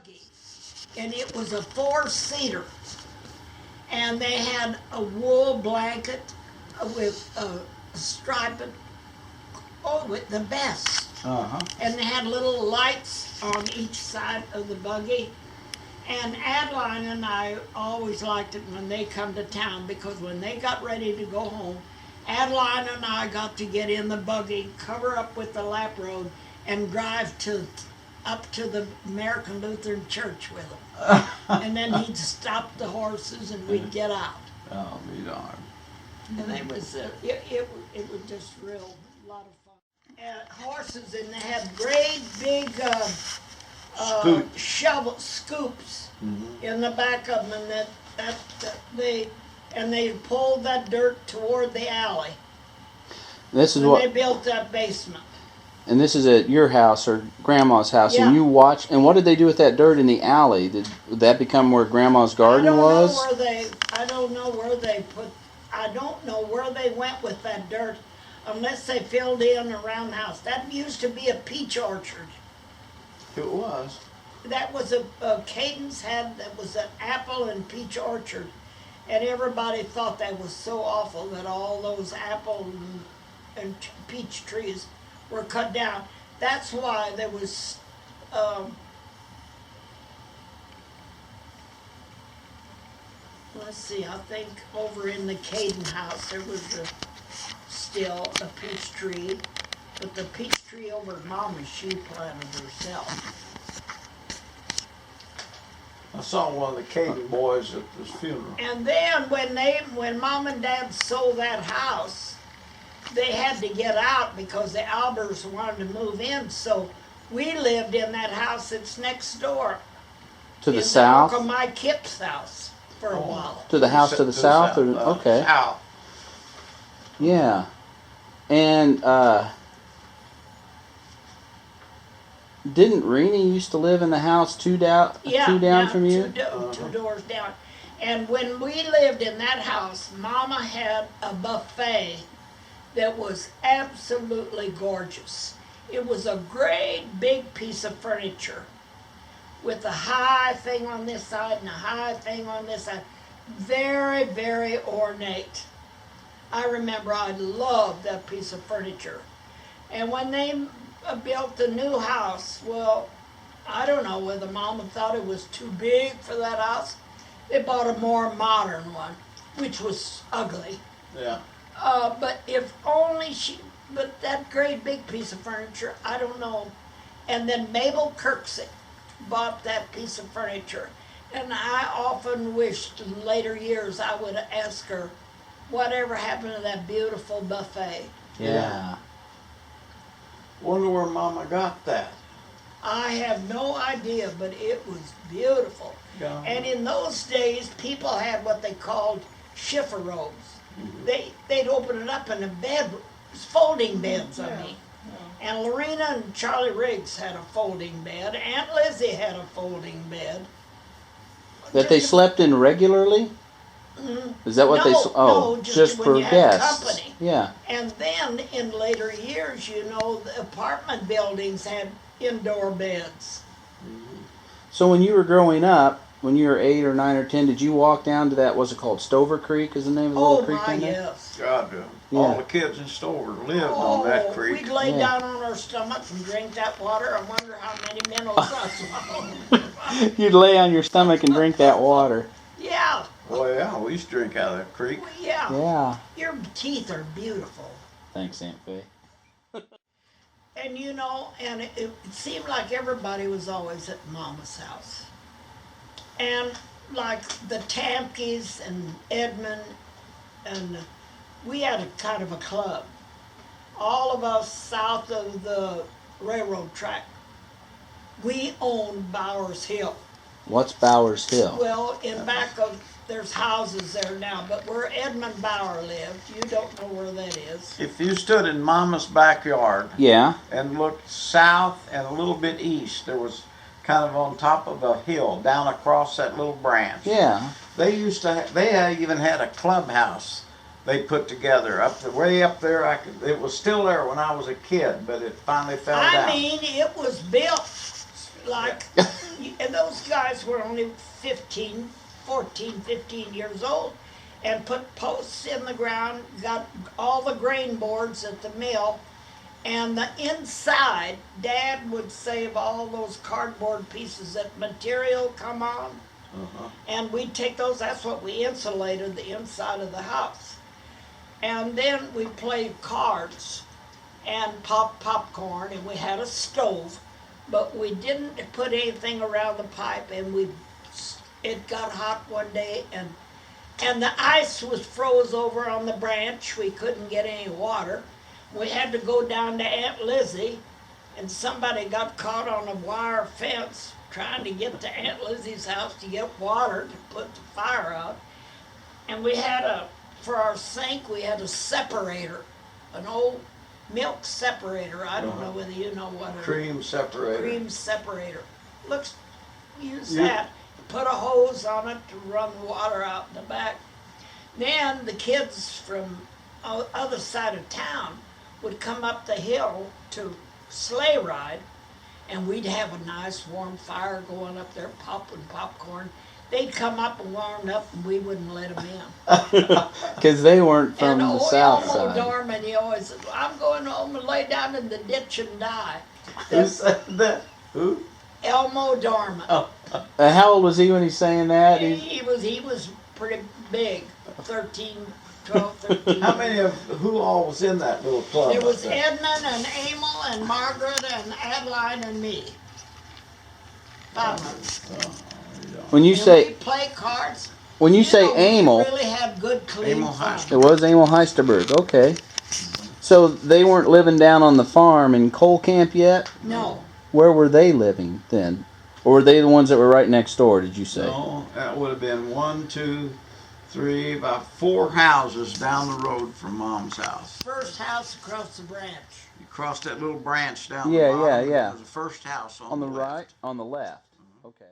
buggy, and it was a 4-seater, and they had a wool blanket with a striped, with the best. And they had little lights on each side of the buggy. And Adeline and I always liked it when they come to town, because when they got ready to go home, Adeline and I got to get in the buggy, cover up with the lap robe, and drive up to the American Lutheran Church with them. And then he'd stop the horses and we'd get out. Oh, be darned. And it was just real lot of fun. Horses, and they had great big scoops in the back of them, and they pulled that dirt toward the alley. This is when what they built that basement. And this is at your house or Grandma's house, yeah. And you watch. And what did they do with that dirt in the alley? Did that become where Grandma's garden was? I don't know where they went with that dirt, unless they filled in around the house. That used to be a peach orchard. It was. That was Cadence that was an apple and peach orchard, and everybody thought that was so awful that all those apple and peach trees were cut down. That's why there was let's see, I think over in the Caden house there was still a peach tree, but the peach tree over at Mama's she planted herself. I saw one of the Caden boys at this funeral. And then when Mom and Dad sold that house, they had to get out because the Albers wanted to move in. So we lived in that house that's next door. To the south? Uncle Mike Kip's house for a while. To the house to the south? Okay. South. Yeah. And didn't Renee used to live in the house two down from you? Two doors down. And when we lived in that house, Mama had a buffet that was absolutely gorgeous. It was a great big piece of furniture with a high thing on this side and a high thing on this side. Very, very ornate. I remember I loved that piece of furniture. And when they built the new house, well, I don't know whether Mama thought it was too big for that house. They bought a more modern one, which was ugly. Yeah. But if only but that great big piece of furniture, I don't know. And then Mabel Kirksey bought that piece of furniture. And I often wished in later years I would have asked her, whatever happened to that beautiful buffet? Yeah. Wonder where Mama got that. I have no idea, but it was beautiful. Yeah. And in those days, people had what they called schiffer robes. They'd open it up in a bed, folding beds, I mean. Yeah. And Lorena and Charlie Riggs had a folding bed. Aunt Lizzie had a folding bed. That they slept in regularly? Is that what no, just for guests? Company. Yeah. And then in later years, the apartment buildings had indoor beds. So when you were growing up, when you were 8 or 9 or 10, did you walk down to that, what's it called, Stover Creek is the name of the little creek down there? Yes. God, all the kids in Stover lived on that creek. We'd lay down on our stomach and drink that water. I wonder how many minnows I swallowed. You'd lay on your stomach and drink that water. Yeah. Well, yeah, we used to drink out of that creek. Well, yeah. Yeah. Your teeth are beautiful. Thanks, Aunt Fay. And and it seemed like everybody was always at Mama's house. And like the Tamkes and Edmund, and we had a kind of a club. All of us south of the railroad track, we owned Bowers Hill. What's Bowers Hill? Well, in back of, there's houses there now, but where Edmund Bauer lived, you don't know where that is. If you stood in Mama's backyard and looked south and a little bit east, there was kind of on top of a hill down across that little branch. Yeah. They even had a clubhouse they put together way up there. It was still there when I was a kid, but it finally fell down. I mean, it was built. like, and those guys were only 15, 14, 15 years old, and put posts in the ground, got all the grain boards at the mill, and the inside, Dad would save all those cardboard pieces that material come on, and we'd take those, that's what we insulated the inside of the house. And then we played cards and pop popcorn, and we had a stove, but we didn't put anything around the pipe, and it got hot one day, and the ice was froze over on the branch. We couldn't get any water. We had to go down to Aunt Lizzie, and somebody got caught on a wire fence trying to get to Aunt Lizzie's house to get water to put the fire out. And we had for our sink, we had a separator, an old milk separator. I don't know whether you know what it is. Cream separator. Cream separator. Use that. Put a hose on it to run water out in the back. Then the kids from other side of town would come up the hill to sleigh ride, and we'd have a nice warm fire going up there, popping popcorn. They'd come up and warm up, and we wouldn't let them in. Because they weren't from the south Elmo side. Dorman, he always said, I'm going home and lay down in the ditch and die. Who said that? Who? Elmo Dorman. Oh. How old was he when he's saying that? He was pretty big, 12, 13. Who all was in that little club? There was Edmund and Emil and Margaret and Adeline and me. 5 months. When you say we play cards. When you say Emil, we really had good clean fun. It was Emil Heisterberg. Okay. So they weren't living down on the farm in Coal Camp yet? No. Where were they living then? Or were they the ones that were right next door, did you say? No, that would have been 1, 2, 3, about 4 houses down the road from Mom's house. First house across the branch. You crossed that little branch down the bottom. Yeah. It was the first house On the left. right? On the left. Okay.